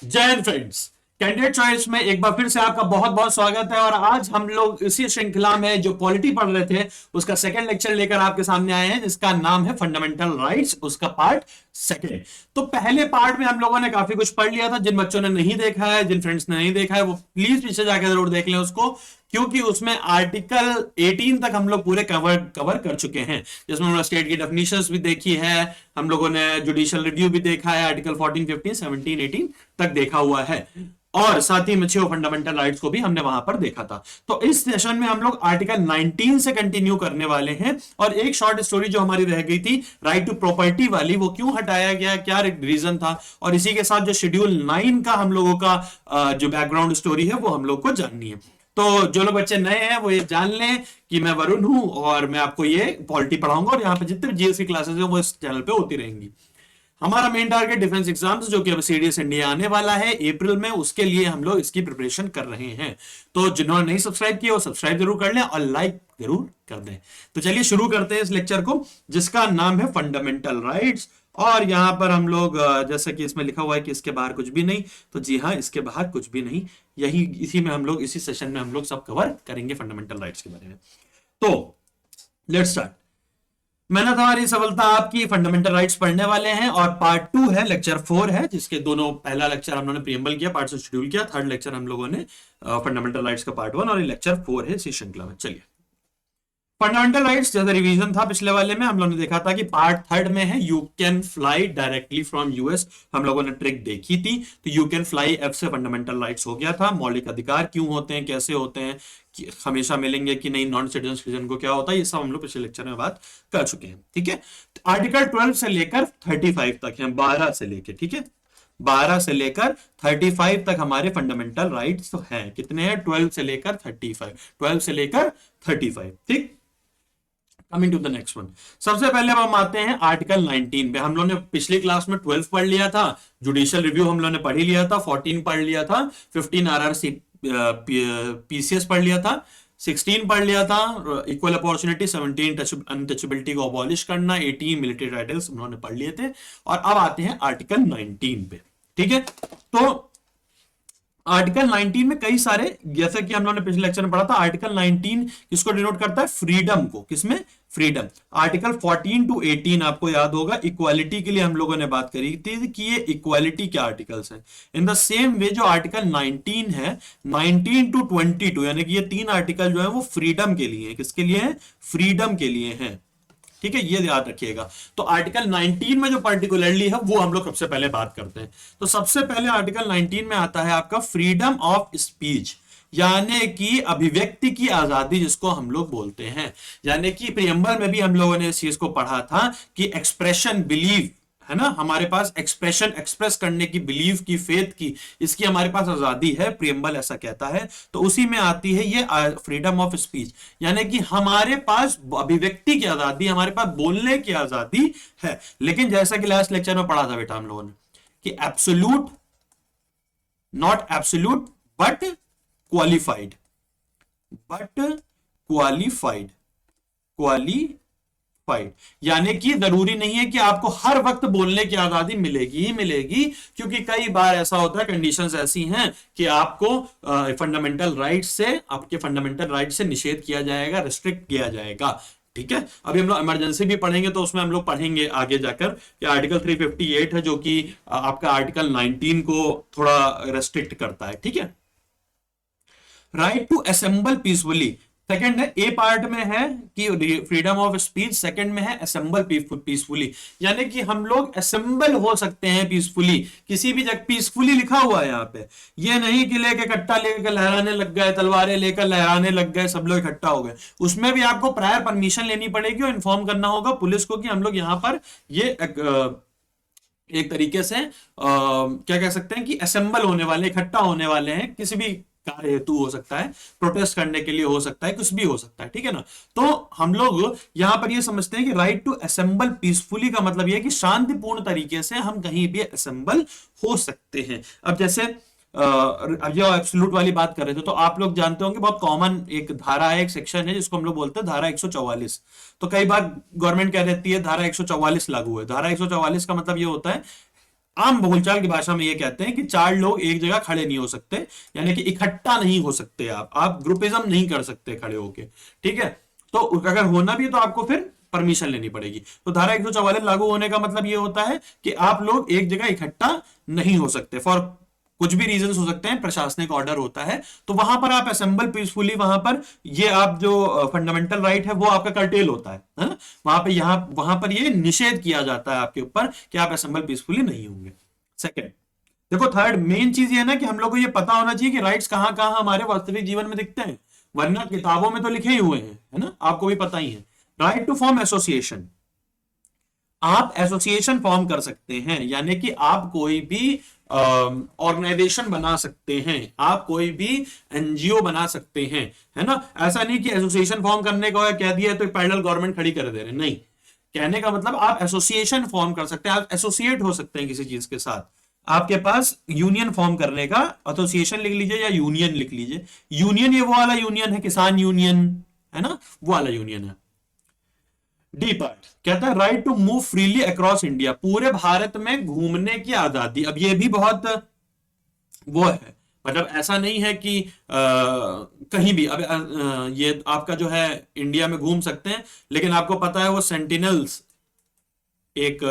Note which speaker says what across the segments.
Speaker 1: जय Hind friends. Candidate choice में एक बार फिर से आपका बहुत बहुत स्वागत है। और आज हम लोग इसी श्रृंखला में जो पॉलिटी पढ़ रहे थे उसका सेकंड लेक्चर लेकर आपके सामने आए हैं, जिसका नाम है फंडामेंटल राइट्स, उसका पार्ट सेकंड। तो पहले पार्ट में हम लोगों ने काफी कुछ पढ़ लिया था। जिन बच्चों ने नहीं देखा है, जिन फ्रेंड्स ने नहीं देखा है, वो प्लीज पीछे जाकर जरूर देख लें उसको, क्योंकि उसमें आर्टिकल 18 तक हम लोग पूरे कवर कर चुके हैं, जिसमें हम लोग स्टेट की डेफिनेशंस भी देखी है, हम लोगों ने जुडिशियल रिव्यू भी देखा है, आर्टिकल 14, 15, 17, 18 तक देखा हुआ है, और साथ ही में छह फंडामेंटल राइट्स को भी हमने वहां पर देखा था। तो इस सेशन में हम लोग आर्टिकल 19 से कंटिन्यू करने वाले हैं। और एक शॉर्ट स्टोरी जो हमारी रह गई थी राइट टू प्रॉपर्टी वाली, वो क्यों हटाया गया, क्या रीजन था, और इसी के साथ जो शेड्यूल 9 का हम लोगों का जो बैकग्राउंड स्टोरी है वो हम लोग को जाननी है। तो जो लोग बच्चे नए हैं वो ये जान लें कि मैं वरुण हूं और मैं आपको ये पॉलिटी पढ़ाऊंगा, और यहाँ पे जितने भी जीएस की क्लासेस है वो इस चैनल पे होती रहेंगी। हमारा मेन टारगेट डिफेंस एग्जाम्स, जो कि अब सीडीएस इंडिया आने वाला है अप्रैल में, उसके लिए हम लोग इसकी प्रिपरेशन कर रहे हैं। तो जिन्होंने नहीं सब्सक्राइब किया वो सब्सक्राइब जरूर कर लें और लाइक जरूर कर दें। तो चलिए शुरू करते हैं इस लेक्चर को, जिसका नाम है फंडामेंटल राइट्स। और यहां पर हम लोग जैसा कि इसमें लिखा हुआ है कि इसके बाहर कुछ भी नहीं, तो जी हाँ, इसके बाहर कुछ भी नहीं। यही इसी में हम लोग इसी सेशन में हम लोग सब कवर करेंगे फंडामेंटल राइट्स के बारे में। तो लेट्स स्टार्ट। मेहनत हमारी सफलता आपकी, फंडामेंटल राइट्स पढ़ने वाले हैं, और पार्ट 2 है, लेक्चर 4 है, जिसके दोनों, पहला लेक्चर हम लोगों ने प्रीएम्बल किया, पार्ट से शेड्यूल किया, थर्ड लेक्चर हम लोगों ने फंडामेंटल राइट्स का पार्ट 1, और ये लेक्चर 4 है इसी श्रृंखला में। चलिए, फंडामेंटल राइट्स जैसा रिवीजन था पिछले वाले में, हम लोगों ने देखा था कि पार्ट 3 में है you can fly directly from US. हम लोगों ने ट्रिक देखी थी, तो यू कैन फ्लाई एफ से फंडामेंटल राइट्स हो गया था। मौलिक अधिकार क्यों होते हैं, कैसे होते हैं, हमेशा मिलेंगे कि नहीं, नॉन सिटीजन को क्या होता है, ये सब हम लोग पिछले लेक्चर में बात कर चुके हैं। ठीक है, आर्टिकल 12 से लेकर 35 तक है, 12 से लेकर, ठीक है, 12 से लेकर 35 तक हमारे फंडामेंटल राइट्स तो हैं। कितने हैं? 12 से लेकर 35, 12 से लेकर 35। ठीक, coming to the next one. सबसे पहले हम आते हैं आर्टिकल 19 पे। हम लोगों ने पिछली क्लास में 12 पढ़ लिया था, जुडिशियल रिव्यू हम लोगों ने पढ़ ही लिया था, 14 पढ़ लिया था, 15 आरआरसी पीसीएस पढ़ लिया था, 16 पढ़ लिया था इक्वल अपॉर्चुनिटी, 17 अनटचेबिलिटी को अबॉलिश करना, 18 मिलिट्री टाइटल्स हम लोगों ने पढ़ लिए थे। और अब आते हैं आर्टिकल 19 पे। ठीक है, तो आर्टिकल 19 में कई सारे, जैसे कि हम लोगों ने पिछले लेक्चर में पढ़ा था, आर्टिकल 19 किसको डिनोट करता है? फ्रीडम को। किसमें? फ्रीडम। आर्टिकल 14 टू 18 आपको याद होगा, इक्वालिटी के लिए हम लोगों ने बात करी थी कि ये इक्वालिटी के आर्टिकल्स हैं। इन द सेम वे जो आर्टिकल 19 है, 19 टू 22, यानी कि ये 3 आर्टिकल जो है वो फ्रीडम के लिए है। किसके लिए है? फ्रीडम के लिए है। ठीक है, ये याद रखिएगा। तो आर्टिकल 19 में जो पर्टिकुलरली है वो हम लोग सबसे पहले बात करते हैं। तो सबसे पहले आर्टिकल 19 में आता है आपका फ्रीडम ऑफ स्पीच, यानी कि अभिव्यक्ति की आजादी, जिसको हम लोग बोलते हैं। यानी कि प्रियम्बल में भी हम लोगों ने इस चीज को पढ़ा था कि एक्सप्रेशन, बिलीव, है ना, हमारे पास एक्सप्रेशन, एक्सप्रेस करने की, बिलीव की, फेथ की, इसकी हमारे पास आजादी है, प्रियम्बल ऐसा कहता है। तो उसी में आती है ये फ्रीडम ऑफ स्पीच, यानी कि हमारे पास अभिव्यक्ति की आजादी, हमारे पास बोलने की आजादी है। लेकिन जैसा कि लास्ट लेक्चर में पढ़ा था बेटा हम लोगों ने कि absolute, not absolute but qualified, but qualified, qualified, यानी कि जरूरी नहीं है कि आपको हर वक्त बोलने की आजादी मिलेगी ही मिलेगी, क्योंकि कई बार ऐसा होता है, कंडीशंस ऐसी हैं कि आपको फंडामेंटल राइट से, आपके फंडामेंटल राइट से निषेध किया जाएगा, रिस्ट्रिक्ट किया जाएगा। ठीक है, अभी हम लोग इमरजेंसी भी पढ़ेंगे, तो उसमें हम लोग पढ़ेंगे आगे जाकर कि आर्टिकल 358 है, जो कि आपका आर्टिकल 19 को थोड़ा रेस्ट्रिक्ट करता है। ठीक है, right to assemble peacefully, second है, ए पार्ट में है कि फ्रीडम ऑफ स्पीच, सेकंड में है असेंबल पीसफुली, यानी कि हम लोग असेंबल हो सकते हैं पीसफुली, किसी भी जगह पीसफुली लिखा हुआ है यहाँ पे। ये नहीं कि लेके कट्टा लेकर लहराने लग गए, तलवारें लेकर लहराने लग गए, सब लोग इकट्ठा हो गए। उसमें भी आपको प्रायर परमिशन लेनी पड़ेगी और इन्फॉर्म करना होगा पुलिस को कि हम लोग यहाँ पर ये एक तरीके से क्या कह सकते हैं कि असेंबल होने वाले, इकट्ठा होने वाले हैं, किसी भी कार्य हेतु हो सकता है, प्रोटेस्ट करने के लिए हो सकता है, कुछ भी हो सकता है। ठीक है ना, तो हम लोग यहां पर ये समझते हैं कि राइट टू असेंबल पीसफुली का मतलब ये कि शांतिपूर्ण तरीके से हम कहीं भी असेंबल हो सकते हैं। अब जैसे अब जो एब्सोल्यूट वाली बात कर रहे थे, तो आप लोग जानते होंगे बहुत कॉमन एक धारा है, एक सेक्शन है, जिसको हम लोग बोलते हैं धारा 144। तो कई बार गवर्नमेंट कह देती है धारा 144 लागू है। धारा 144 का मतलब ये होता है आम बोलचाल की भाषा में ये कहते हैं कि चार लोग एक जगह खड़े नहीं हो सकते, यानी कि इकट्ठा नहीं हो सकते, आप ग्रुपिज्म नहीं कर सकते खड़े होके, ठीक है। तो अगर होना भी है तो आपको फिर परमिशन लेनी पड़ेगी। तो धारा 144 लागू होने का मतलब ये होता है कि आप लोग एक जगह इकट्ठा नहीं हो सकते, फॉर कुछ भी रीजन हो सकते हैं, प्रशासनिक ऑर्डर होता है, तो वहां पर आप असेंबल पीसफुली, वहां पर ये आप जो फंडामेंटल राइट है वो आपका कर्टेल होता है ना, वहां पे यहाँ वहां पर ये निषेध किया जाता है आपके ऊपर कि आप असेंबल पीसफुली नहीं होंगे। सेकेंड, देखो थर्ड मेन चीज ये है ना कि हम लोग को ये पता होना चाहिए कि राइट्स कहां कहां हमारे वास्तविक जीवन में दिखते हैं, वरना किताबों में तो लिखे ही हुए हैं, है ना, आपको भी पता ही है। राइट टू फॉर्म एसोसिएशन, आप एसोसिएशन फॉर्म कर सकते हैं, यानी कि आप कोई भी ऑर्गेनाइजेशन बना सकते हैं, आप कोई भी एनजीओ बना सकते हैं, है ना। ऐसा नहीं कि एसोसिएशन फॉर्म करने को कह दिया तो पैरेलल गवर्नमेंट खड़ी कर दे रहे, नहीं, कहने का मतलब आप एसोसिएशन फॉर्म कर सकते हैं, आप एसोसिएट हो सकते हैं किसी चीज के साथ। आपके पास यूनियन फॉर्म करने का, एसोसिएशन लिख लीजिए या यूनियन लिख लीजिए। यूनियन ये वो वाला यूनियन है, किसान यूनियन, है ना, वो वाला यूनियन है। डी पार्ट कहता है right to move freely across India, पूरे भारत में घूमने की आजादी। अब ये भी बहुत वो है, मतलब ऐसा नहीं है कि कहीं भी, अब ये आपका जो है इंडिया में घूम सकते हैं, लेकिन आपको पता है वो सेंटिनल्स एक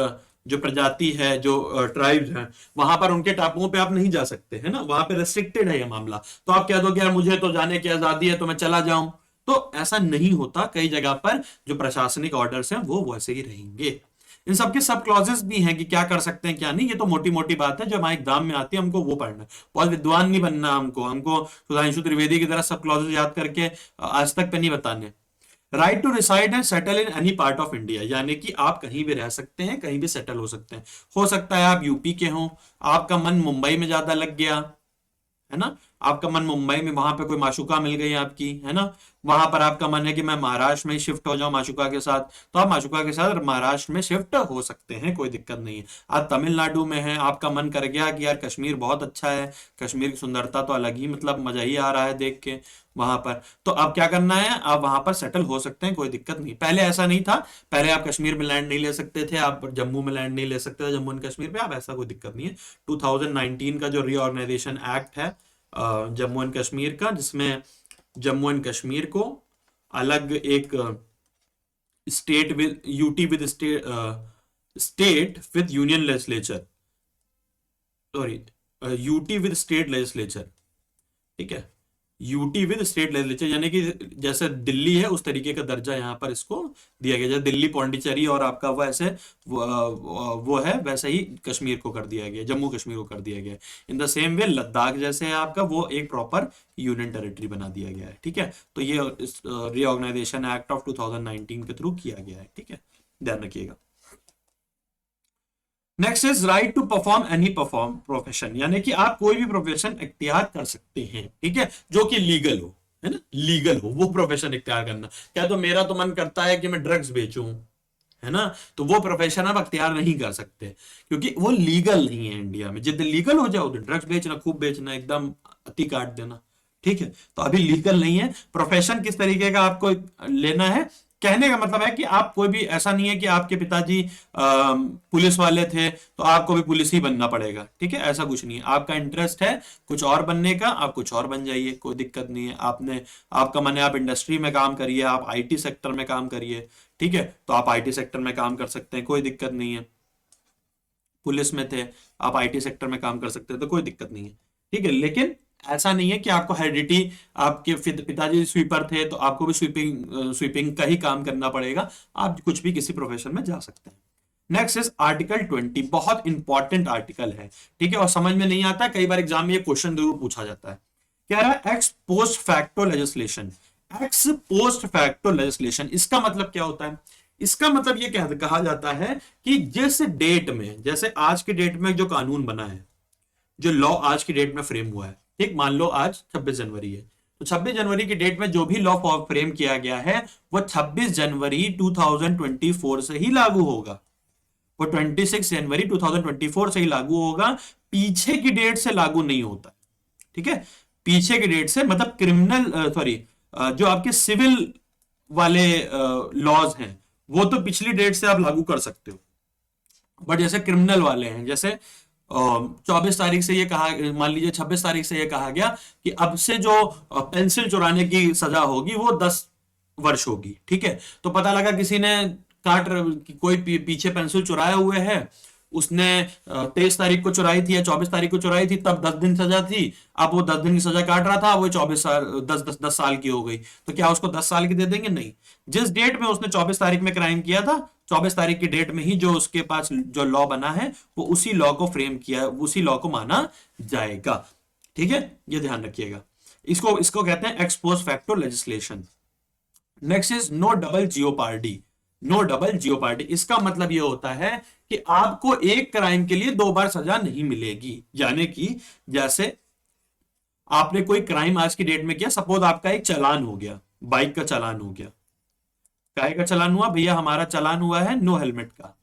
Speaker 1: जो प्रजाति है, जो ट्राइब्स हैं, वहां पर उनके टापुओं पे आप नहीं जा सकते, है ना, वहां पे रेस्ट्रिक्टेड है ये मामला। तो आप कह दो कि यार मुझे तो जाने की आजादी है तो मैं चला जाऊं, तो ऐसा नहीं होता। कई जगह पर जो प्रशासनिक ऑर्डर्स हैं वो वैसे ही रहेंगे। इन सबके सब क्लॉजेस भी हैं कि क्या कर सकते हैं क्या नहीं, ये तो मोटी मोटी बात है जो हमारे एग्जाम में आती है, हमको वो पढ़ना है, बहुत विद्वान नहीं बनना हमको, हमको सुधांशु त्रिवेदी की तरह सब क्लॉजेस याद करके आज तक पे नहीं बताने। Right to reside and settle in any part of India, यानी कि आप कहीं भी रह सकते हैं, कहीं भी सेटल हो सकते हैं। हो सकता है आप यूपी के हों, आपका मन मुंबई में ज्यादा लग गया, है ना, आपका मन मुंबई में, वहां पे कोई माशुका मिल गई आपकी, है ना, वहां पर आपका मन है कि मैं महाराष्ट्र में शिफ्ट हो जाऊं माशुका के साथ, तो आप माशुका के साथ महाराष्ट्र में शिफ्ट हो सकते हैं, कोई दिक्कत नहीं है। आप तमिलनाडु में हैं, आपका मन कर गया कि यार कश्मीर बहुत अच्छा है, कश्मीर की सुंदरता तो अलग ही, मतलब मजा ही आ रहा है देख के वहां पर, तो अब क्या करना है, आप वहां पर सेटल हो सकते हैं, कोई दिक्कत नहीं। पहले ऐसा नहीं था, पहले आप कश्मीर में लैंड नहीं ले सकते थे, आप जम्मू में लैंड नहीं ले सकते थे, जम्मू एंड कश्मीर पे, आप ऐसा कोई दिक्कत नहीं है। 2019 का जो रीऑर्गेनाइजेशन एक्ट है जम्मू एंड कश्मीर का, जिसमें जम्मू एंड कश्मीर को अलग एक state with UT with state with union legislature, sorry, UT with state legislature, ठीक है, यूटी विद स्टेट लेजिस्लेचर, यानी कि जैसे दिल्ली है उस तरीके का दर्जा यहाँ पर इसको दिया गया, जैसे दिल्ली पौंडीचेरी और आपका वैसे वो है, वैसे ही कश्मीर को कर दिया गया, जम्मू कश्मीर को कर दिया गया। In the same way Ladakh जैसे है आपका, वो एक प्रॉपर यूनियन टेरिटरी बना दिया गया है, ठीक है। तो ये रीऑर्गेनाइजेशन एक्ट ऑफ 2019 के थ्रू किया गया है, ठीक है, ध्यान रखिएगा। Next is right to perform any perform profession, यानी कि आप कोई भी प्रोफेशन इख्तियार कर सकते हैं, ठीक है, जो कि लीगल हो, है ना, लीगल हो वो प्रोफेशन इख्तियार करना। क्या तो मेरा तो मन करता है कि मैं ड्रग्स बेचूं, है ना, तो वो प्रोफेशन आप अख्तियार नहीं कर सकते क्योंकि वो लीगल नहीं है इंडिया में। जिस दिन लीगल हो जाओ तो ड्रग्स बेचना, खूब बेचना, एकदम अति काट देना, ठीक है, तो अभी लीगल नहीं है। प्रोफेशन किस तरीके का आपको लेना है, कहने का मतलब है कि आप कोई भी, ऐसा नहीं है कि आपके पिताजी पुलिस वाले थे तो आपको भी पुलिस ही बनना पड़ेगा, ठीक है, ऐसा कुछ नहीं है। आपका इंटरेस्ट है कुछ और बनने का, आप कुछ और बन जाइए, कोई दिक्कत नहीं है। आपका मन है आप इंडस्ट्री में काम करिए, आप आईटी सेक्टर में काम करिए, ठीक है, तो आप आईटी सेक्टर में काम कर सकते हैं, कोई दिक्कत नहीं है। पुलिस में थे, आप आईटी सेक्टर में काम कर सकते हैं, तो कोई दिक्कत नहीं है, ठीक है। लेकिन ऐसा नहीं है कि आपको हेरिडिटी, आपके पिताजी स्वीपर थे तो आपको भी स्वीपिंग का ही काम करना पड़ेगा, आप कुछ भी किसी प्रोफेशन में जा सकते हैं। नेक्स्ट इज आर्टिकल 20, बहुत इंपॉर्टेंट आर्टिकल है, ठीक है, और समझ में नहीं आता, कई बार एग्जाम में ये क्वेश्चन जरूर पूछा जाता है। कह रहा है x post facto legislation, x post facto legislation, इसका मतलब क्या होता है? इसका मतलब ये कहा जाता है कि जिस डेट में, जैसे आज के डेट में जो कानून बना है, जो लॉ आज की डेट में फ्रेम हुआ है, ठीक, मान लो आज 26 जनवरी है, तो 26 जनवरी की डेट में जो भी लॉ फ्रेम किया गया है वो 26 जनवरी 2024 से ही लागू होगा, वो 26 जनवरी 2024 से ही लागू होगा, पीछे की डेट से लागू नहीं होता, ठीक है। पीछे की डेट से मतलब क्रिमिनल, सॉरी, जो आपके सिविल वाले लॉज हैं वो तो पिछली डेट से आप लागू कर सकते हो, बट जैसे क्रिमिनल वाले हैं, जैसे 24 तारीख से ये कहा, मान लीजिए 26 तारीख से ये कहा गया कि अब से जो पेंसिल चुराने की सजा होगी वो 10 वर्ष होगी। ठीक है, तो पता लगा किसी ने कोई पीछे पेंसिल चुराए हुए है, उसने 23 तारीख को चुराई थी या 24 तारीख को चुराई थी, तब 10 दिन सजा थी। अब वो 10 दिन की सजा काट रहा था, वो 24 साल 10 साल की हो गई, तो क्या उसको 10 साल की दे देंगे? नहीं। जिस डेट में उसने 24 तारीख में क्राइम किया था, 24 तारीख की डेट में ही जो उसके पास जो लॉ बना है वो उसी लॉ को फ्रेम किया, उसी लॉ को माना जाएगा। ठीक है, ये ध्यान रखिएगा। इसको इसको कहते हैं ex post facto legislation. Next is no double jeopardy. No double jeopardy, इसका मतलब यह होता है कि आपको एक क्राइम के लिए 2 बार सजा नहीं मिलेगी। यानी कि जैसे आपने कोई क्राइम आज की डेट में किया, सपोज आपका एक चालान हो गया, बाइक का चालान हो गया। काय का चालान हुआ भैया? हमारा चालान हुआ है नो हेलमेट का।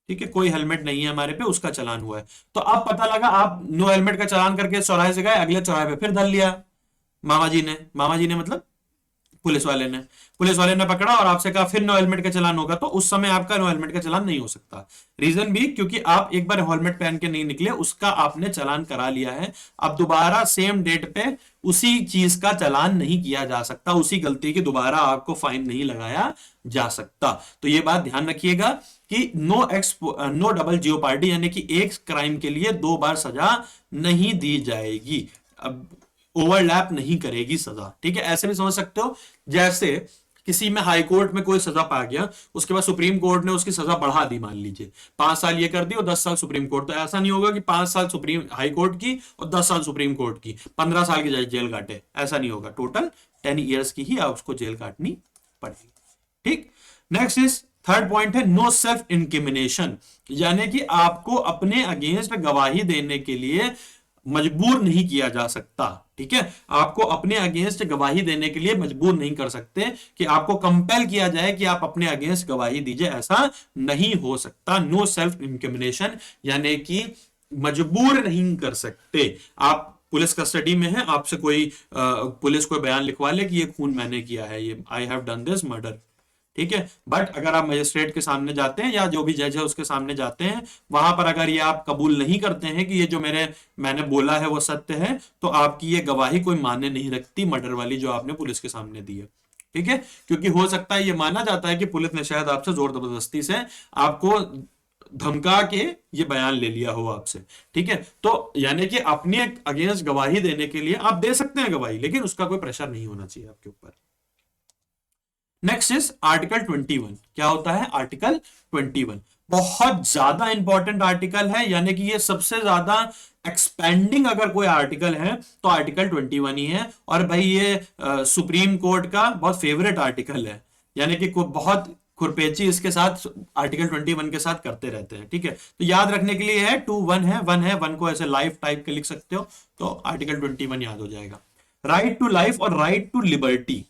Speaker 1: ठीक है, कोई हेलमेट नहीं है हमारे पे, उसका चालान हुआ है। तो अब पता लगा आप नो हेलमेट का चालान करके चौराहे से गए, अगले चौराहे पे फिर धर लिया मामा जी ने मतलब पुलिस वाले ने पकड़ा और आपसे कहा फिर नो हेलमेट का चालान होगा, तो उस समय आपका नो हेलमेट का चालान नहीं हो सकता। रीजन भी क्योंकि आप एक बार हेलमेट पहन के नहीं निकले, उसका आपने चालान करा लिया है। अब दोबारा सेम डेट पे उसी चीज का चालान नहीं किया जा सकता, उसी गलती की दोबारा आपको फाइन नहीं लगाया जा सकता। तो ये बात ध्यान रखिएगा कि नो डबल जियोपार्डी, यानी कि एक क्राइम के लिए 2 बार सजा नहीं दी जाएगी। अब ओवरलैप नहीं करेगी सजा। ठीक है, ऐसे भी समझ सकते हो जैसे किसी में हाई कोर्ट में कोई सजा पा गया, उसके बाद सुप्रीम कोर्ट ने उसकी सजा बढ़ा दी, मान लीजिए 5 साल ये कर दी और 10 साल सुप्रीम कोर्ट। तो ऐसा नहीं होगा कि 5 साल सुप्रीम हाई कोर्ट की और 10 साल सुप्रीम कोर्ट की, 15 साल की जेल काटे, ऐसा नहीं होगा। टोटल 10 ईयर्स की ही उसको जेल काटनी पड़ेगी। ठीक, नेक्स्ट इज थर्ड पॉइंट है नो सेल्फ इंक्रिमिनेशन, यानी कि आपको अपने अगेंस्ट गवाही देने के लिए मजबूर नहीं किया जा सकता। ठीक है, आपको अपने अगेंस्ट गवाही देने के लिए मजबूर नहीं कर सकते कि आपको कंपेल किया जाए कि आप अपने अगेंस्ट गवाही दीजिए, ऐसा नहीं हो सकता। नो सेल्फ इंक्रिमिनेशन, यानी कि मजबूर नहीं कर सकते। आप पुलिस कस्टडी में है, आपसे कोई पुलिस कोई बयान लिखवा ले कि ये खून मैंने किया है, ये I have done this murder. ठीक है, बट अगर आप मजिस्ट्रेट के सामने जाते हैं या जो भी जज है उसके सामने जाते हैं, वहां पर अगर ये आप कबूल नहीं करते हैं कि ये जो मैंने बोला है वो सत्य है, तो आपकी ये गवाही कोई मान्य नहीं रखती, मर्डर वाली जो आपने पुलिस के सामने दी है। ठीक है, क्योंकि हो सकता है ये माना जाता है कि पुलिस ने शायद आपसे जोर जबरदस्ती से आपको धमका के ये बयान ले लिया हो आपसे। ठीक है, तो यानी कि अपने अगेंस्ट गवाही देने के लिए आप दे सकते हैं गवाही, लेकिन उसका कोई प्रेशर नहीं होना चाहिए आपके ऊपर। Next is article 21। क्या होता है आर्टिकल 21? बहुत ज्यादा इंपॉर्टेंट आर्टिकल है, यानी कि ये सबसे ज्यादा एक्सपेंडिंग अगर कोई आर्टिकल है तो आर्टिकल 21 ही है। और भाई ये सुप्रीम कोर्ट का बहुत फेवरेट आर्टिकल है, यानी कि बहुत खुरपेची इसके साथ आर्टिकल 21 के साथ करते रहते हैं। ठीक है, तो याद रखने के लिए है 2 1 है, 1 है, 1 को ऐसे लाइफ टाइप के लिख सकते हो, तो आर्टिकल 21 याद हो जाएगा। राइट टू लाइफ और राइट टू लिबर्टी,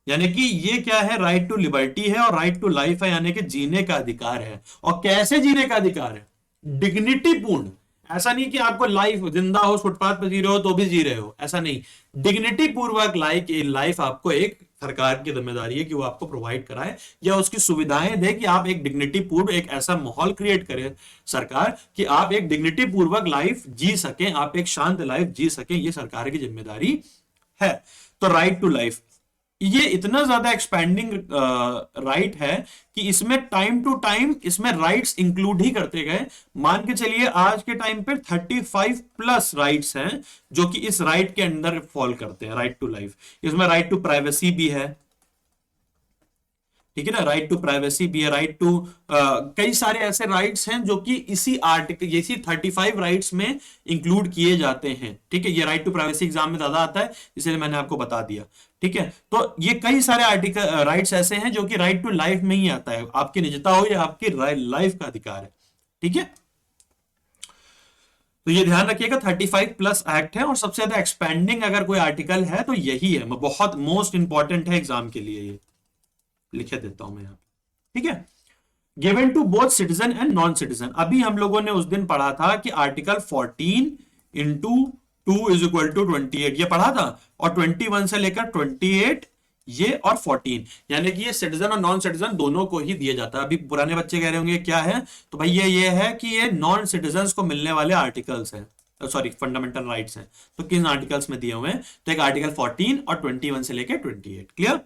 Speaker 1: यानी कि ये क्या है? राइट टू लिबर्टी है और राइट टू लाइफ है, यानी कि जीने का अधिकार है। और कैसे जीने का अधिकार है? डिग्निटी पूर्ण। ऐसा नहीं कि आपको लाइफ जिंदा हो, फुटपाथ पर जी रहे हो तो भी जी रहे हो, ऐसा नहीं। डिग्निटी पूर्वक लाइफ आपको एक सरकार की जिम्मेदारी है कि वो आपको प्रोवाइड कराए या उसकी सुविधाएं दे, कि आप एक डिग्निटी पूर्व एक ऐसा माहौल क्रिएट करे सरकार कि आप एक डिग्निटी पूर्वक लाइफ जी सकें, आप एक शांत लाइफ जी सकें, ये सरकार की जिम्मेदारी है। तो राइट टू लाइफ ये इतना ज्यादा एक्सपेंडिंग राइट है कि इसमें टाइम टू टाइम इसमें राइट्स इंक्लूड ही करते गए। मान के चलिए आज के टाइम पे 35 प्लस राइट्स हैं जो कि इस राइट के अंदर फॉल करते हैं, राइट टू लाइफ। इसमें राइट टू प्राइवेसी भी है, ठीक है ना, राइट टू प्राइवेसी भी है, राइट टू कई सारे ऐसे राइट्स हैं जो कि इसी आर्टिकल, इसी 35 राइट्स में इंक्लूड किए जाते हैं। ठीक है, ये राइट टू प्राइवेसी एग्जाम में ज्यादा आता है, इसलिए मैंने आपको बता दिया। ठीक है, तो ये कई सारे आर्टिकल राइट्स ऐसे हैं जो कि राइट टू लाइफ में ही आता है, आपकी निजता हो या आपकी लाइफ का अधिकार है। ठीक है, तो ये ध्यान रखिएगा 35 प्लस एक्ट है और सबसे ज्यादा एक्सपेंडिंग अगर कोई आर्टिकल है तो यही है, बहुत मोस्ट इंपॉर्टेंट है एग्जाम के लिए, ये लिखे देता हूं मैं यहां। ठीक है, given to both citizen and non citizen. अभी हम लोगों ने उस दिन पढ़ा था कि article 14 into 2 is equal to 28, ये पढ़ा था, और 21 से लेकर 28 ये और 14, यानी कि ये सिटीजन और नॉन सिटीजन दोनों को ही दिया जाता है। अभी पुराने बच्चे कह रहे होंगे क्या है, तो भाई ये है कि ये नॉन सिटीजन को मिलने वाले आर्टिकल्स हैं, सॉरी फंडामेंटल राइट्स हैं। तो किन आर्टिकल्स में दिए हुए हैं, तो एक आर्टिकल 14 और 21 से लेके 28। क्लियर।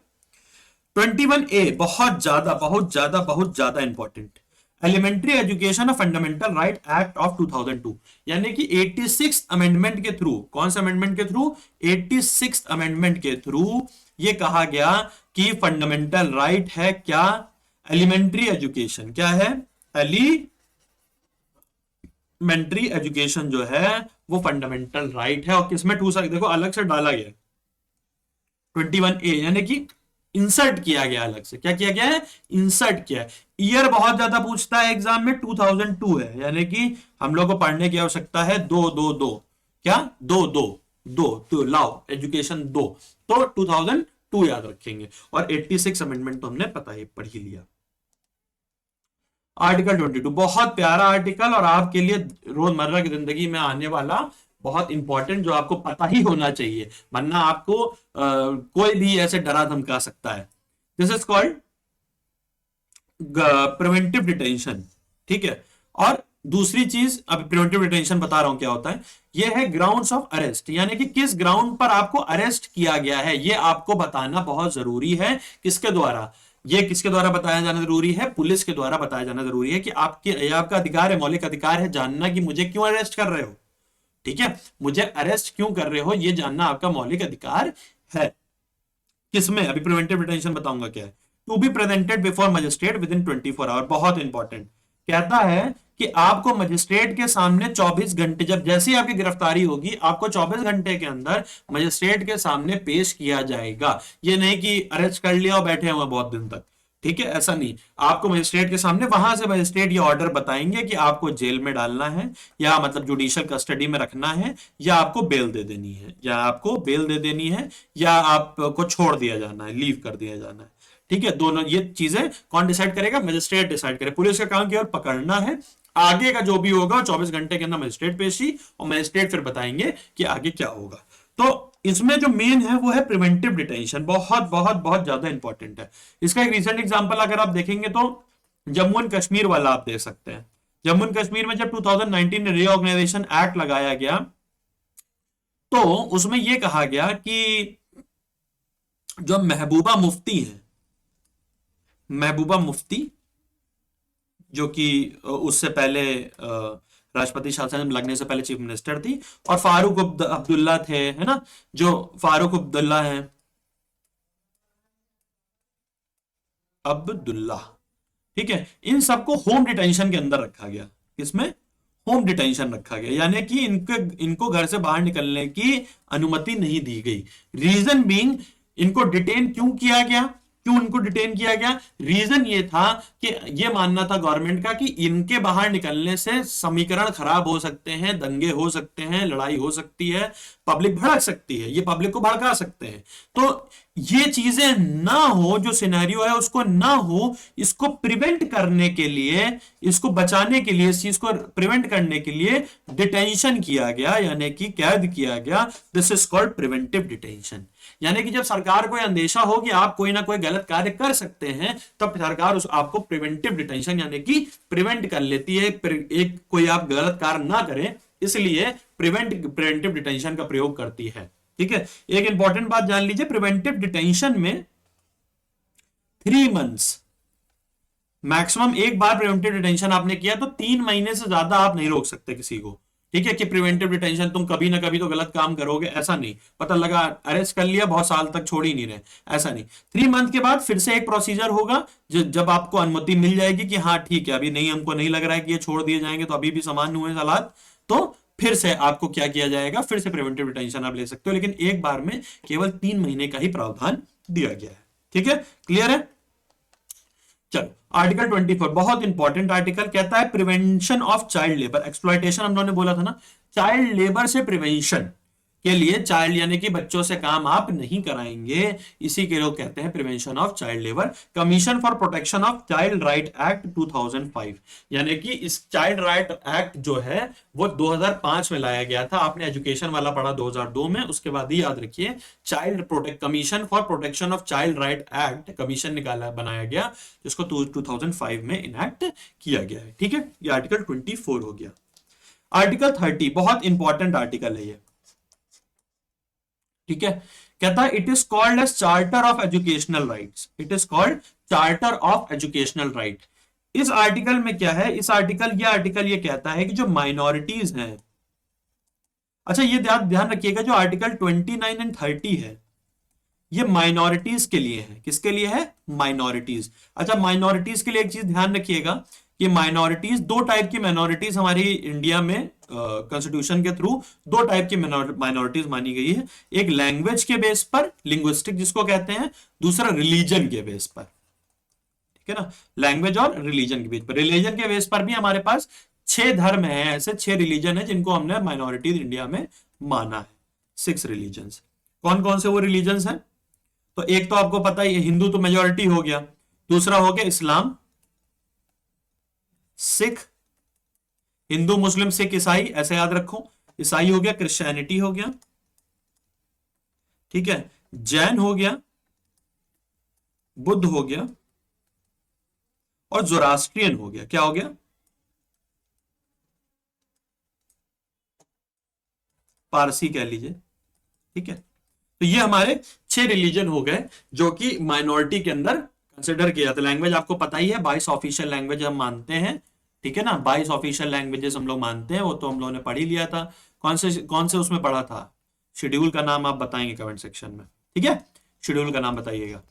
Speaker 1: 21A बहुत ज्यादा important, elementary education of fundamental right act of 2002, यानी कि 86 अमेंडमेंट के थ्रू, कौन सा अमेंडमेंट के थ्रू, 86 अमेंडमेंट के थ्रू ये कहा गया कि फंडामेंटल राइट है क्या, एलिमेंट्री एजुकेशन। क्या है, एलिमेंट्री एजुकेशन जो है वो फंडामेंटल राइट है। और किसमें टू देखो अलग से डाला गया 21A, यानी कि इंसर्ट किया गया अलग से। क्या किया गया है, इंसर्ट किया है। ईयर बहुत ज्यादा पूछता है एग्जाम में, 2002 है, यानी कि हम लोग को पढ़ने की आवश्यकता है 222, क्या 2 तो लाओ एजुकेशन 2, तो 2002 याद रखेंगे। और 86 अमेंडमेंट तो हमने पता ही पढ़ ही लिया। आर्टिकल 22 बहुत प्यारा आर्टिकल और आपके लिए रोजमर्रा की जिंदगी में आने वाला बहुत इंपॉर्टेंट, जो आपको पता ही होना चाहिए, वरना आपको कोई भी ऐसे डरा धमका सकता है। This is called preventive detention, ठीक है। और दूसरी चीज, अब प्रिवेंटिव डिटेंशन बता रहा हूं क्या होता है, ये है ग्राउंड्स ऑफ अरेस्ट, यानी कि किस ग्राउंड पर आपको अरेस्ट किया गया है, ये आपको बताना बहुत जरूरी है। किसके द्वारा, ये किसके द्वारा बताया जाना जरूरी है, पुलिस के द्वारा बताया जाना जरूरी है कि आपका अधिकार है, मौलिक अधिकार है जानना कि मुझे क्यों अरेस्ट कर रहे हो, ठीक है, मुझे अरेस्ट क्यों कर रहे हो, ये जानना आपका मौलिक अधिकार है। किसमें, अभी प्रिवेंटिव डिटेंशन बताऊंगा क्या है। To be presented before magistrate within 24 hour, बहुत इंपॉर्टेंट, कहता है कि आपको मजिस्ट्रेट के सामने 24 घंटे, जब जैसे ही आपकी गिरफ्तारी होगी आपको 24 घंटे के अंदर मजिस्ट्रेट के सामने पेश किया जाएगा। ये नहीं कि अरेस्ट कर लिया और बैठे हुए बहुत दिन तक, ठीक है, ऐसा नहीं। आपको मजिस्ट्रेट के सामने, वहां से मजिस्ट्रेट ये ऑर्डर बताएंगे कि आपको जेल में डालना है, या मतलब जुडिशियल कस्टडी में रखना है, या आपको बेल दे देनी है, या आपको छोड़ दिया जाना है, लीव कर दिया जाना है, ठीक है। दोनों ये चीजें कौन डिसाइड करेगा, मजिस्ट्रेट डिसाइड करे। पुलिस का काम केवल पकड़ना है, आगे का जो भी होगा 24 घंटे के अंदर मजिस्ट्रेट पेशी, और मजिस्ट्रेट फिर बताएंगे कि आगे क्या होगा। तो इसमें जो मेन है वो है प्रिवेंटिव डिटेंशन, बहुत ज्यादा इंपॉर्टेंट है। इसका एक रिसेंट एग्जांपल अगर आप देखेंगे तो जम्मू एंड कश्मीर वाला आप देख सकते हैं। जम्मू एंड कश्मीर में जब 2019 में रीऑर्गेनाइजेशन एक्ट लगाया गया, तो उसमें यह कहा गया कि जो महबूबा मुफ्ती है, महबूबा मुफ्ती जो कि उससे पहले राष्ट्रपति शासन लगने से पहले चीफ मिनिस्टर थी, और फारूक अब्दुल्ला थे, है ना, जो फारूक अब्दुल्ला है, अब्दुल्ला, ठीक है, इन सबको होम डिटेंशन के अंदर रखा गया। इसमें होम डिटेंशन रखा गया, यानी कि इनको घर से बाहर निकलने की अनुमति नहीं दी गई। रीजन बीइंग, इनको डिटेन क्यों किया गया, क्यों इनको डिटेन किया गया, रीजन ये था कि ये मानना था गवर्नमेंट का कि इनके बाहर निकलने से समीकरण खराब हो सकते हैं, दंगे हो सकते हैं, लड़ाई हो सकती है, पब्लिक भड़क सकती है, ये पब्लिक को भड़का सकते हैं। तो ये चीजें ना हो, जो सिनेरियो है उसको ना हो, इसको प्रिवेंट करने के लिए, इसको बचाने के लिए, इस चीज को प्रिवेंट करने के लिए डिटेंशन किया गया, यानी कि कैद किया गया। This is called preventive detention. यानी कि जब सरकार को अंदेशा हो कि आप कोई ना कोई गलत कार्य कर सकते हैं, तब सरकार उस आपको प्रिवेंटिव डिटेंशन यानी कि प्रिवेंट कर लेती है, एक कोई आप गलत कार्य ना करें, इसलिए प्रिवेंटिव डिटेंशन का प्रयोग करती है, ठीक है। एक इंपॉर्टेंट बात जान लीजिए, प्रिवेंटिव डिटेंशन में 3 मंथ्स मैक्सिमम, एक बार प्रिवेंटिव डिटेंशन आपने किया तो 3 महीने से ज्यादा आप नहीं रोक सकते किसी को, ठीक है, कि प्रिवेंटिव डिटेंशन तुम कभी ना कभी तो गलत काम करोगे, ऐसा नहीं, पता लगा अरेस्ट कर लिया, बहुत साल तक छोड़ ही नहीं रहे, ऐसा नहीं। 3 मंथ के बाद फिर से एक प्रोसीजर होगा, जब आपको अनुमति मिल जाएगी कि हाँ ठीक है, अभी नहीं, हमको नहीं लग रहा है कि ये छोड़ दिए जाएंगे, तो अभी भी सामान्य हुए हालात, तो फिर से आपको क्या किया जाएगा, फिर से प्रिवेंटिव डिटेंशन आप ले सकते हो, लेकिन एक बार में केवल 3 महीने का ही प्रावधान दिया गया है, ठीक है, क्लियर है। चलो आर्टिकल 24 बहुत इंपॉर्टेंट आर्टिकल, कहता है prevention of child labour exploitation, हम लोगों ने बोला था ना, चाइल्ड लेबर से प्रिवेंशन, के लिए चाइल्ड यानी कि बच्चों से काम आप नहीं कराएंगे, इसी के लोग कहते हैं prevention of child labour. Commission for protection of child right act 2005, यानी कि इस चाइल्ड राइट एक्ट जो है वो 2005 में लाया गया था। आपने एजुकेशन वाला पढ़ा 2002 में, उसके बाद ही याद रखिए child protect commission for protection of child right act commission निकाला बनाया गया, जिसको 2005 में इनैक्ट किया गया है। ठीक है, ये आर्टिकल 24 हो गया। आर्टिकल 30 बहुत इंपॉर्टेंट आर्टिकल है ये। ठीक है, कहता है it is called as charter of educational rights, it is called charter of educational right. इस आर्टिकल में क्या है, इस आर्टिकल ये कहता है कि जो माइनॉरिटीज हैं, अच्छा ये ध्यान रखिएगा, जो आर्टिकल 29 एंड 30 है ये माइनॉरिटीज के लिए है। किसके लिए है? माइनॉरिटीज। अच्छा, माइनॉरिटीज के लिए एक चीज ध्यान रखिएगा कि माइनॉरिटीज, दो टाइप की माइनॉरिटीज हमारी इंडिया में कॉन्स्टिट्यूशन के थ्रू दो टाइप की माइनॉरिटीज मानी गई है। एक लैंग्वेज के बेस पर, लिंग्विस्टिक जिसको कहते हैं, दूसरा रिलीजन के बेस पर। ठीक है ना, लैंग्वेज और रिलीजन के बेस पर। रिलीजन के बेस पर भी हमारे पास 6 धर्म है, ऐसे 6 रिलीजन है जिनको हमने माइनॉरिटीज इंडिया में माना है। 6 रिलीजन्स। कौन कौन से वो रिलीजन्स हैं? तो एक तो आपको पता ही है, हिंदू तो मेजोरिटी हो गया, दूसरा हो गया इस्लाम, सिख, हिंदू मुस्लिम सिख ईसाई, ऐसे याद रखो। ईसाई हो गया, क्रिश्चियनिटी हो गया, ठीक है, जैन हो गया, बुद्ध हो गया और जोरास्ट्रियन हो गया। क्या हो गया? पारसी कह लीजिए। ठीक है, तो ये हमारे 6 रिलीजन हो गए जो कि माइनॉरिटी के अंदर कंसिडर किया जाता है। लैंग्वेज आपको पता ही है, 22 ऑफिशियल लैंग्वेज हम मानते हैं। ठीक है ना, 22 ऑफिशियल लैंग्वेजेस हम लोग मानते हैं, वो तो हम लोगों ने पढ़ ही लिया था। कौन से उसमें पढ़ा था? शेड्यूल का नाम आप बताएंगे कमेंट सेक्शन में। ठीक है, शेड्यूल का नाम बताइएगा।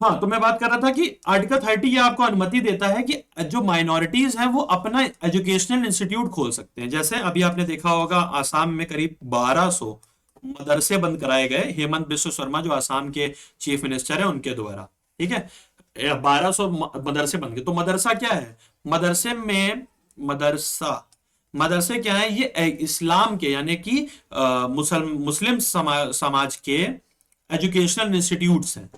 Speaker 1: हाँ, तो मैं बात कर रहा था कि आर्टिकल 30 ये आपको अनुमति देता है कि जो माइनॉरिटीज हैं वो अपना एजुकेशनल इंस्टीट्यूट खोल सकते हैं। जैसे अभी आपने देखा होगा आसाम में करीब 1200 मदरसे बंद कराए गए, हेमंत बिश्व शर्मा जो आसाम के चीफ मिनिस्टर है उनके द्वारा। ठीक है, 1200 मदरसे बन गए। तो मदरसा क्या है? मदरसे क्या है? ये इस्लाम के यानी कि मुस्लिम समाज के एजुकेशनल इंस्टीट्यूट्स हैं।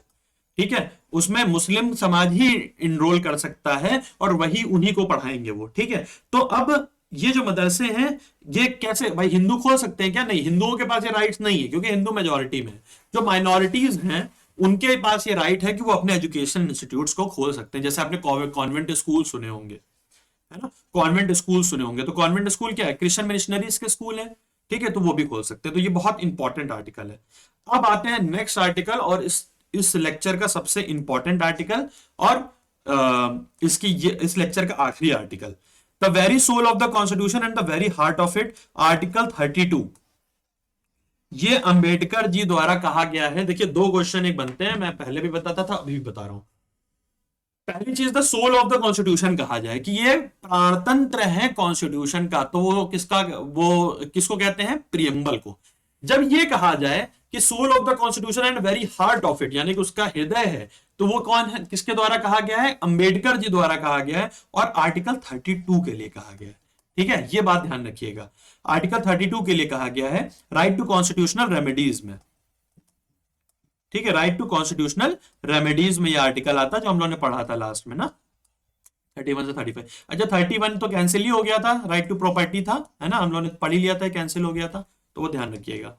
Speaker 1: ठीक है, उसमें मुस्लिम समाज ही इनरोल कर सकता है और वही उन्हीं को पढ़ाएंगे वो। ठीक है, तो अब ये जो मदरसे हैं ये कैसे भाई हिंदू खोल सकते हैं क्या? नहीं, हिंदुओं के पास ये राइट्स नहीं है क्योंकि हिंदू मेजॉरिटी में। जो माइनॉरिटीज हैं उनके पास ये राइट है कि वो अपने एजुकेशन इंस्टीट्यूट्स को खोल सकते हैं। जैसे आपने कॉन्वेंट स्कूल सुने होंगे, है ना, कॉन्वेंट स्कूल सुने होंगे। तो कॉन्वेंट स्कूल क्या है? क्रिश्चियन मिशनरीज के स्कूल है। ठीक है, तो वो भी खोल सकते हैं। तो ये बहुत इंपॉर्टेंट आर्टिकल है। अब आते हैं नेक्स्ट आर्टिकल, और इस लेक्चर का सबसे इंपॉर्टेंट आर्टिकल और इस लेक्चर का आखिरी article, the very soul of the constitution and the very heart of it, article 32। ये अंबेडकर जी द्वारा कहा गया है। देखिए 2 क्वेश्चन एक बनते हैं, मैं पहले भी बताता था अभी भी बता रहा हूं। पहली चीज, the soul of the constitution कहा जाए कि ये प्राणतंत्र है कॉन्स्टिट्यूशन का, तो वो किसको कहते हैं? प्रियम्बल को। जब ये कहा जाए कि soul of the constitution and very heart of it, यानी कि उसका हृदय है, तो वो कौन है? किसके द्वारा कहा गया है? अंबेडकर जी द्वारा कहा गया है, और आर्टिकल 32 के लिए कहा गया है। ठीक है, ये बात ध्यान रखिएगा। आर्टिकल 32 के लिए कहा गया है राइट टू कॉन्स्टिट्यूशनल रेमेडीज में। ठीक है, राइट टू कॉन्स्टिट्यूशनल रेमेडीज में ये आर्टिकल आता है जो हम लोगों ने पढ़ा था लास्ट में ना, 31 से 35। अच्छा, 31 तो कैंसिल ही हो गया था, राइट टू प्रॉपर्टी था, है ना, हम लोगों ने पढ़ ही लिया था, कैंसिल हो गया था, तो वो ध्यान रखिएगा।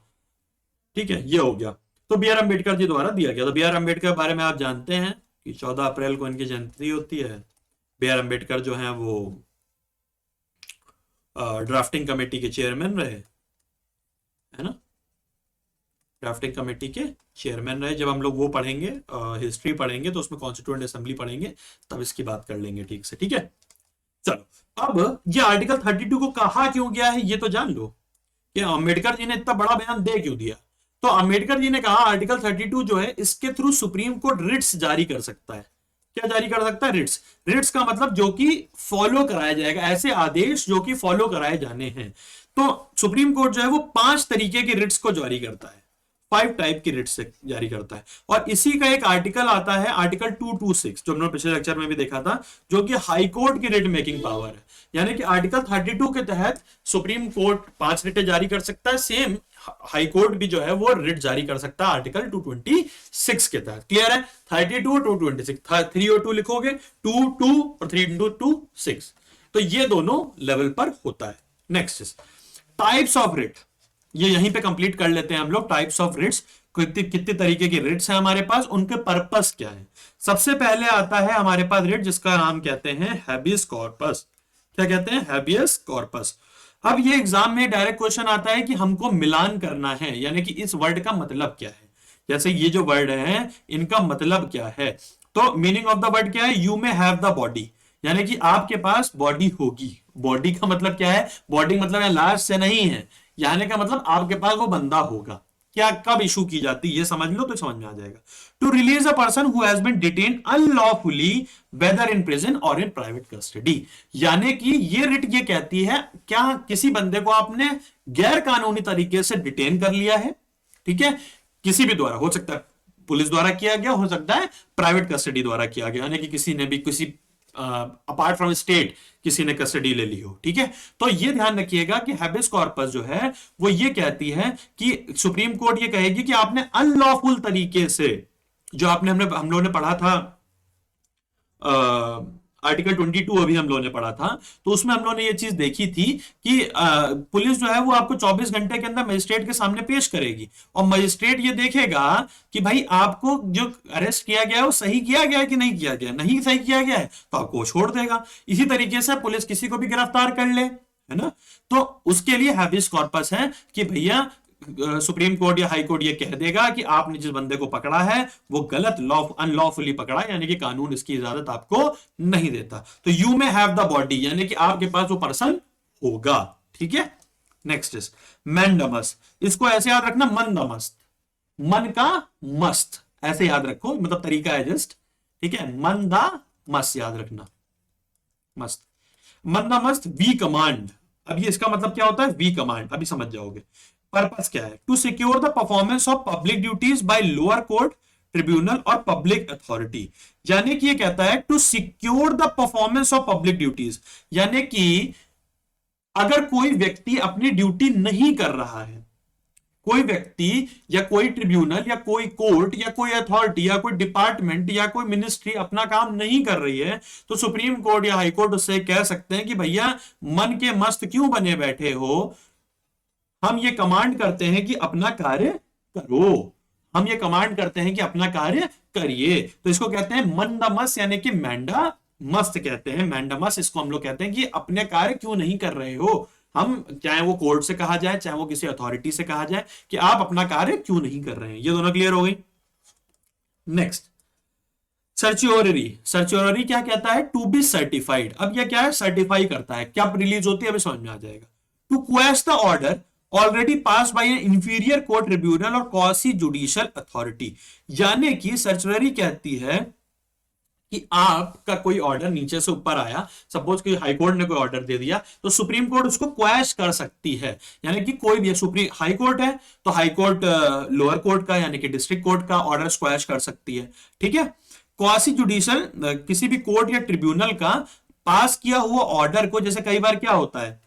Speaker 1: ठीक है, ये हो गया। तो बी आर अम्बेडकर जी द्वारा दिया गया। तो बी आर अम्बेडकर के बारे में आप जानते हैं कि 14 अप्रैल को इनकी जयंती होती है। बी आर अम्बेडकर जो है वो ड्राफ्टिंग कमेटी के चेयरमैन रहे, है ना, ड्राफ्टिंग कमेटी के चेयरमैन रहे। जब हम लोग वो पढ़ेंगे, हिस्ट्री पढ़ेंगे, तो उसमें कॉन्स्टिट्यूएंट असेंबली पढ़ेंगे, तब इसकी बात कर लेंगे ठीक से। ठीक है, चलो, अब ये आर्टिकल 32 को कहा क्यों गया है ये तो जान लो कि अम्बेडकर जी ने इतना बड़ा बयान दे क्यों दिया। तो अम्बेडकर जी ने कहा आर्टिकल 32 जो है इसके थ्रू सुप्रीम कोर्ट रिट्स जारी कर सकता है। क्या जारी कर सकता है? रिट्स। रिट्स का मतलब जो कि फॉलो कराया जाएगा, ऐसे आदेश जो कि फॉलो कराए जाने हैं। तो सुप्रीम कोर्ट जो है वो 5 तरीके के रिट्स को जारी करता है। 5 टाइप की रिट्स जारी करता है। और इसी का एक आर्टिकल आता है, आर्टिकल 226, जो हमने पिछले लेक्चर में भी देखा था, जो कि हाई कोर्ट की रिट मेकिंग पावर है। यानी कि आर्टिकल 32 के तहत सुप्रीम कोर्ट 5 रिटें जारी कर सकता है, सेम हाई कोर्ट भी जो है वो रिट जारी कर सकता है आर्टिकल 226 के तहत। क्लियर है? 32 226, 3 और 2 लिखोगे, 2 2 और 3 2 6, तो ये दोनों लेवल पर होता है। नेक्स्ट टाइप्स ऑफ रिट, ये यहीं पे कंप्लीट कर लेते हैं हम लोग। टाइप्स ऑफ रिट्स, कितने तरीके की रिट्स हैं हमारे पास, उनके पर्पस क्या है। सबसे पहले आता है हमारे पास रिट जिसका नाम कहते हैं हैबियस कॉर्पस। क्या कहते हैं? Habeas corpus. अब ये एग्जाम में डायरेक्ट क्वेश्चन आता है कि हमको मिलान करना है, यानी कि इस वर्ड का मतलब क्या है। जैसे ये जो वर्ड है इनका मतलब क्या है, तो मीनिंग ऑफ द वर्ड क्या है? You may have the body, यानी कि आपके पास बॉडी होगी। बॉडी का मतलब क्या है? बॉडी मतलब लार्ज से नहीं है, यानी का मतलब आपके पास वो बंदा होगा। क्या कब इशू की जाती है ये समझ लो तो समझ में आ जाएगा। To release a person who has been detained unlawfully whether in prison और इन प्राइवेट कस्टडी, यानी कि ये रिट ये कहती है क्या किसी बंदे को आपने गैर कानूनी तरीके से डिटेन कर लिया है, ठीक है, किसी भी द्वारा, हो सकता है पुलिस द्वारा किया गया, हो सकता है प्राइवेट कस्टडी द्वारा किया गया, यानी कि किसी ने भी किसी अपार्ट फ्रॉम स्टेट किसी ने कस्टडी ले ली हो, ठीक है। तो ये ध्यान रखिएगा कि हैबियस कॉर्पस जो है वो ये कहती है कि सुप्रीम कोर्ट ये कहेगी कि आपने अनलॉफुल तरीके से, जो आपने हम लोगों ने पढ़ा था आर्टिकल 22 अभी हम लोगों ने पढ़ा था, तो उसमें हम लोगों ने ये चीज देखी थी कि पुलिस जो है वो आपको 24 घंटे के अंदर मजिस्ट्रेट के सामने पेश करेगी, और मजिस्ट्रेट ये देखेगा कि भाई आपको जो अरेस्ट किया गया है वो सही किया गया है कि नहीं किया गया। नहीं सही किया गया है तो आपको छोड़ देगा। इसी तरीके से पुलिस किसी को भी गिरफ्तार कर ले, है ना, तो उसके लिए हैबियस कॉर्पस है कि भैया सुप्रीम कोर्ट या हाई कोर्ट ये कह देगा कि आपने जिस बंदे को पकड़ा है वो गलत अनलॉफुली पकड़ा, यानी कि कानून इसकी इजाजत आपको नहीं देता। तो यू में हैव द बॉडी, यानी कि आपके पास वो पर्सन होगा, ठीक है। नेक्स्ट इज मैंडमस, इसको ऐसे याद रखना, मंदमस्त, मन का मस्त, ऐसे याद रखो, मतलब तरीका है जस्ट, ठीक है, मंदा मस्त याद रखना, मस्त, मंदमस्त। वी कमांड, अब ये इसका मतलब क्या होता है? वी कमांड, अभी समझ जाओगे। पर्पस क्या है? To secure the performance of public duties by lower court, tribunal और पब्लिक अथॉरिटी, यानी कि ये कहता है to secure the performance of public duties, यानी कि अगर कोई व्यक्ति अपनी ड्यूटी नहीं कर रहा है, कोई व्यक्ति या कोई ट्रिब्यूनल या कोई कोर्ट या कोई अथॉरिटी या कोई डिपार्टमेंट या कोई मिनिस्ट्री अपना काम नहीं कर रही है, तो सुप्रीम कोर्ट या हाई कोर्ट उससे कह सकते हैं कि भैया मन के मस्त क्यों बने बैठे हो, हम ये कमांड करते हैं कि अपना कार्य करो, हम ये कमांड करते हैं कि अपना कार्य करिए। तो इसको कहते हैं मंदमस, यानी कि मैंडा मस्त कहते हैं, मैंडमस। इसको हम लोग कहते हैं कि अपने कार्य क्यों नहीं कर रहे हो, हम चाहे वो कोर्ट से कहा जाए चाहे वो किसी अथॉरिटी से कहा जाए कि आप अपना कार्य क्यों नहीं कर रहे हैं। ये दोनों क्लियर हो गई। नेक्स्ट सर्चियोररी, सर्चियोररी क्या कहता है? To be certified. अब ये क्या है? सर्टिफाई करता है। क्या रिलीज होती है अभी समझ में आ जाएगा। To quash the order already pass by an inferior court, tribunal और क्वासी जुडिशियल अथॉरिटी, यानी कि सर्चियोररी कहती है कि आपका कोई ऑर्डर नीचे से ऊपर आया, सपोज कि हाई कोर्ट ने कोई ऑर्डर दे दिया, तो सुप्रीम कोर्ट उसको क्वैश कर सकती है, यानी कि कोई भी सुप्रीम हाई कोर्ट है तो हाई कोर्ट लोअर कोर्ट का यानी कि डिस्ट्रिक्ट कोर्ट का ऑर्डर क्वैश कर सकती है, ठीक है। क्वासी जुडिशियल, किसी भी कोर्ट या ट्रिब्यूनल का पास किया हुआ ऑर्डर को, जैसे कई बार क्या होता है,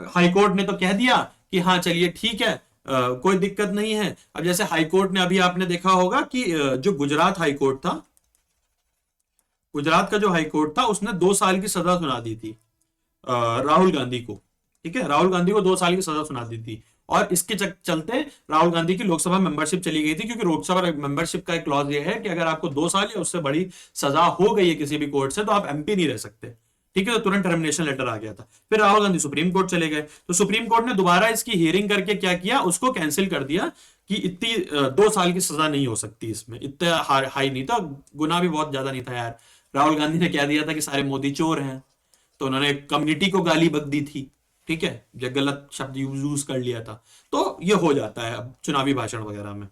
Speaker 1: हाई कोर्ट ने तो कह दिया कि हाँ चलिए ठीक है, कोई दिक्कत नहीं है। अब जैसे हाई कोर्ट ने, अभी आपने देखा होगा कि जो गुजरात हाई कोर्ट था, गुजरात का जो हाई कोर्ट था उसने 2 साल की सजा सुना दी थी राहुल गांधी को, ठीक है, राहुल गांधी को 2 साल की सजा सुना दी थी, और इसके चलते राहुल गांधी की लोकसभा मेंबरशिप चली गई थी, क्योंकि लोकसभा मेंबरशिप का एक क्लॉज ये है कि अगर आपको 2 साल या उससे बड़ी सजा हो गई है किसी भी कोर्ट से तो आप एमपी नहीं रह सकते, ठीक है। तो तुरंत टर्मिनेशन लेटर आ गया था। फिर राहुल गांधी सुप्रीम कोर्ट चले गए, तो सुप्रीम कोर्ट ने दोबारा इसकी हियरिंग करके क्या किया, उसको कैंसिल कर दिया कि इतनी 2 साल की सजा नहीं हो सकती, इसमें इतना हाई नहीं था, गुना भी बहुत ज्यादा नहीं था यार। राहुल गांधी ने क्या दिया था कि सारे मोदी चोर हैं, तो उन्होंने कम्युनिटी को गाली बक दी थी, ठीक है, जो गलत शब्द यूज कर लिया था, तो ये हो जाता है अब चुनावी भाषण वगैरह में।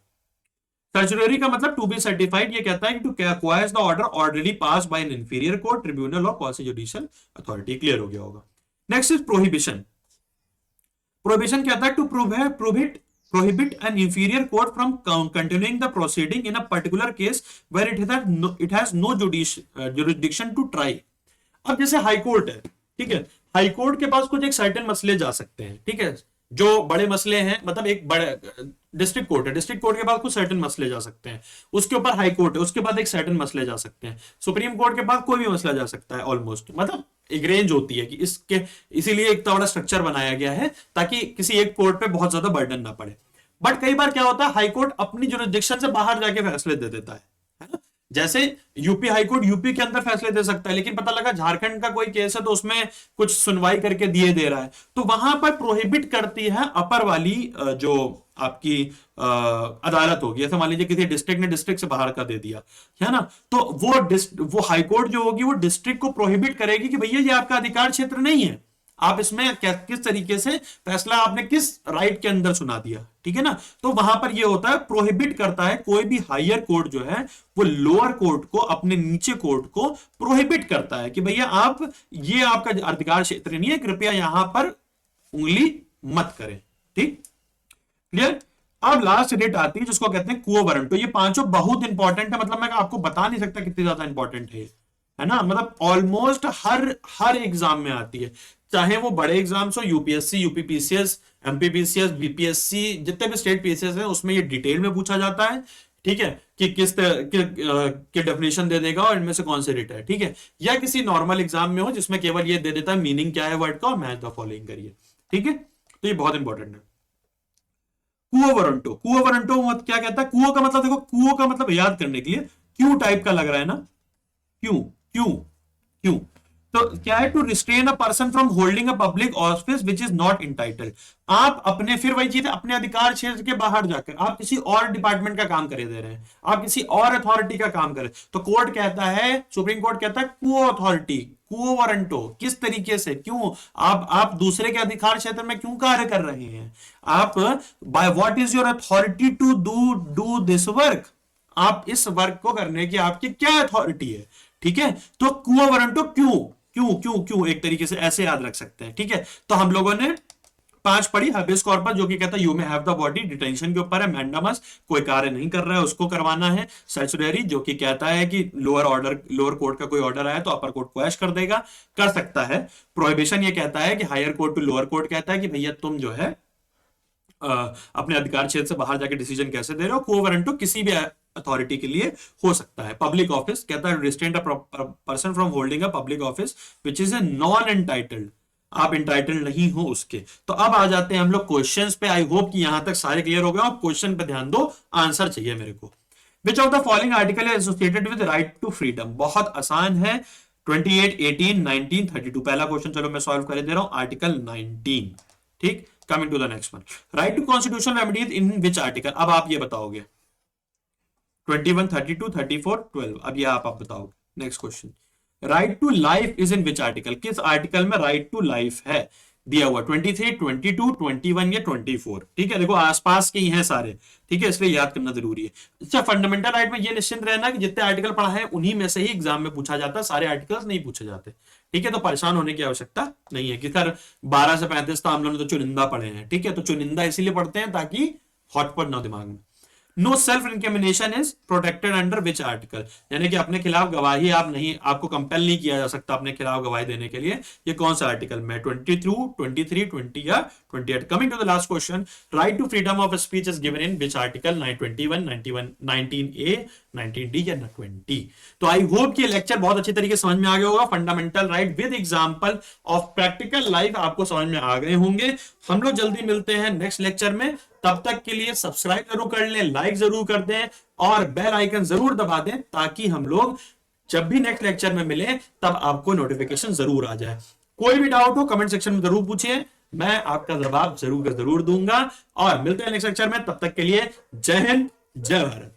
Speaker 1: सर्चियोररी का मतलब टू बी सर्टिफाइड, ये कहता है कि to quash the order already pass by an inferior court, tribunal और क्वासी जुडिशियल अथॉरिटी। क्लियर हो गया होगा। Next is prohibition. प्रोहिबिशन कहता है to prohibit prohibit an inferior court from continuing the proceeding in a particular case where it has no jurisdiction to try. अब जैसे high court है, ठीक है, हाई कोर्ट के पास कुछ एक सर्टेन मसले जा सकते हैं, ठीक है, जो बड़े मसले हैं, मतलब एक बड़े डिस्ट्रिक्ट कोर्ट है, डिस्ट्रिक्ट कोर्ट के पास कुछ सर्टेन मसले जा सकते हैं, उसके ऊपर हाई कोर्ट है, उसके बाद एक सर्टेन मसले जा सकते हैं, सुप्रीम कोर्ट के पास कोई भी मसला जा सकता है ऑलमोस्ट, मतलब एक रेंज होती है कि इसके, इसीलिए एक तो बड़ा स्ट्रक्चर बनाया गया है ताकि किसी एक कोर्ट पे बहुत ज्यादा बर्डन ना पड़े। बट कई बार क्या होता है, हाई कोर्ट अपनी जुरिसडिक्शन से बाहर जाके फैसले दे देता है ना, जैसे यूपी हाई कोर्ट यूपी के अंदर फैसले दे सकता है, लेकिन पता लगा झारखंड का कोई केस है तो उसमें कुछ सुनवाई करके दिए दे रहा है, तो वहां पर प्रोहिबिट करती है अपर वाली जो आपकी अदालत होगी, ऐसा मान लीजिए किसी डिस्ट्रिक्ट ने डिस्ट्रिक्ट से बाहर का दे दिया है ना, तो वो हाई कोर्ट जो होगी वो डिस्ट्रिक्ट को प्रोहिबिट करेगी कि भैया ये आपका अधिकार क्षेत्र नहीं है, आप इसमें किस तरीके से फैसला आपने किस राइट के अंदर सुना दिया, ठीक है ना। तो वहां पर ये होता है, प्रोहिबिट करता है, कोई भी हायर कोर्ट जो है वो लोअर कोर्ट को, अपने नीचे कोर्ट को प्रोहिबिट करता है कि भैया आप, ये आपका अधिकार क्षेत्र नहीं है, कृपया यहां पर उंगली मत करें, ठीक, क्लियर। अब लास्ट डेट आती है जिसको कहते हैं क्वो वारंटो। ये पांचों बहुत इंपॉर्टेंट है, मतलब मैं आपको बता नहीं सकता कितनी ज्यादा इंपॉर्टेंट है ना, मतलब ऑलमोस्ट हर एग्जाम में आती है, चाहे वो बड़े एग्जाम्स हो, यूपीएससी, यूपीपीसीएस, एमपीपीसीएस, बीपीएससी, जितने भी स्टेट पीसीएस हैं उसमें ये डिटेल में पूछा जाता है, ठीक है, कि किस के डेफिनेशन दे देगा और इनमें से कौन से रिट है, ठीक है, या किसी नॉर्मल एग्जाम में हो जिसमें केवल ये दे देता है मीनिंग क्या है वर्ड का और मैच द फॉलोइंग करिए, ठीक है, तो ये बहुत इंपॉर्टेंट है। क्वो वारंटो, क्वो वारंटो क्या कहता है, क्वो का मतलब देखो, क्वो का मतलब याद करने के लिए क्यू टाइप का लग रहा है ना, क्यू क्यू क्यू, तो क्या है, to restrain a person from holding a public office which is not entitled. आप अपने, फिर वही चीज है, अपने अधिकार क्षेत्र के बाहर जाकर आप किसी और डिपार्टमेंट का काम करे दे रहे हैं, आप किसी और अथॉरिटी का काम करें, तो कोर्ट कहता है, सुप्रीम कोर्ट कहता है क्वो अथॉरिटी, क्वो वारंटो, किस तरीके से, क्यों आप दूसरे के अधिकार क्षेत्र में क्यों कार्य कर रहे हैं, आप by what is your authority to do this work, आप इस वर्क को करने की आपकी क्या अथॉरिटी है, ठीक है, तो क्वो वारंटो क्यों क्यों क्यों क्यों, एक तरीके से ऐसे याद रख सकते हैं, ठीक है। तो हम लोगों ने 5 पढ़ी, हाबियस कॉर्पस जो कि कहता है you may have the body, detention के ऊपर है, मैंडामस कोई कार्य नहीं कर रहा है उसको करवाना है, सर्चुरी जो कि कहता है कि लोअर कोर्ट का कोई ऑर्डर आया तो अपर कोर्ट क्वैश कर देगा, कर सकता है। प्रोहिबिशन ये कहता है कि higher court to lower court कहता है कि भैया तुम जो है अपने अधिकार क्षेत्र से बाहर जाके डिसीजन कैसे दे रहे हो। क्वो वारंटो किसी भी अथॉरिटी के लिए हो सकता है। पब्लिक ऑफिस कहता है restrain a person from holding a public office which is a non entitled, आप एंटाइटल्ड नहीं हो उसके। तो अब आ जाते हैं हम लोग क्वेश्चंस पे। आई होप कि यहां तक सारे क्लियर हो गए। आप क्वेश्चन पे ध्यान दो, आंसर चाहिए मेरे को। Which of the following article is associated with right to freedom? बहुत आसान है, 28, 18, 19, 32। पहला क्वेश्चन चलो मैं सॉल्व कर दे रहा हूं, आर्टिकल 19। ठीक, coming to the next one, right to constitutional remedies in which article? अब आप ये बताओगे 21, 32, 34, 12। अब ये आप बताओगे। Next question, right to life is in which article? किस आर्टिकल में राइट टू लाइफ है दिया हुआ? 23, 22, 21 या 24। ठीक है, देखो आसपास के ही हैं सारे, ठीक है, इसलिए याद करना जरूरी है। अच्छा, फंडामेंटल राइट में ये निश्चिंत रहना कि जितने आर्टिकल पढ़ा है उन्हीं में से ही एग्जाम में पूछा जाता है, सारे आर्टिकल्स नहीं पूछे जाते। ठीक है, तो परेशान होने की आवश्यकता नहीं है कि सर 12 से 35 तो हम लोगों ने तो चुनिंदा पढ़े हैं। ठीक है, तो चुनिंदा इसीलिए पढ़ते हैं ताकि हॉटपॉट ना दिमाग में। No self incrimination is protected under which article? यानी कि अपने खिलाफ गवाही आप नहीं, आपको कंपेल नहीं किया जा सकता अपने खिलाफ गवाही देने के लिए। ये कौन सा आर्टिकल में? 22, 23, 20 या 28। Coming to the last question, right to freedom of speech is given in which article? 21, 19A, 19D या 20। तो आई होप कि लेक्चर बहुत अच्छी तरीके से समझ में आ गया होगा। Fundamental right with example of practical life आपको समझ में आ गए होंगे। हम लोग जल्दी मिलते हैं नेक्स्ट लेक्चर में, तब तक के लिए सब्सक्राइब जरूर कर लें, लाइक जरूर कर दें और बेल आइकन जरूर दबा दें ताकि हम लोग जब भी नेक्स्ट लेक्चर में मिले तब आपको नोटिफिकेशन जरूर आ जाए। कोई भी डाउट हो कमेंट सेक्शन में जरूर पूछिए, मैं आपका जवाब जरूर दूंगा। और मिलते हैं नेक्स्ट लेक्चर में, तब तक के लिए जय हिंद, जय भारत।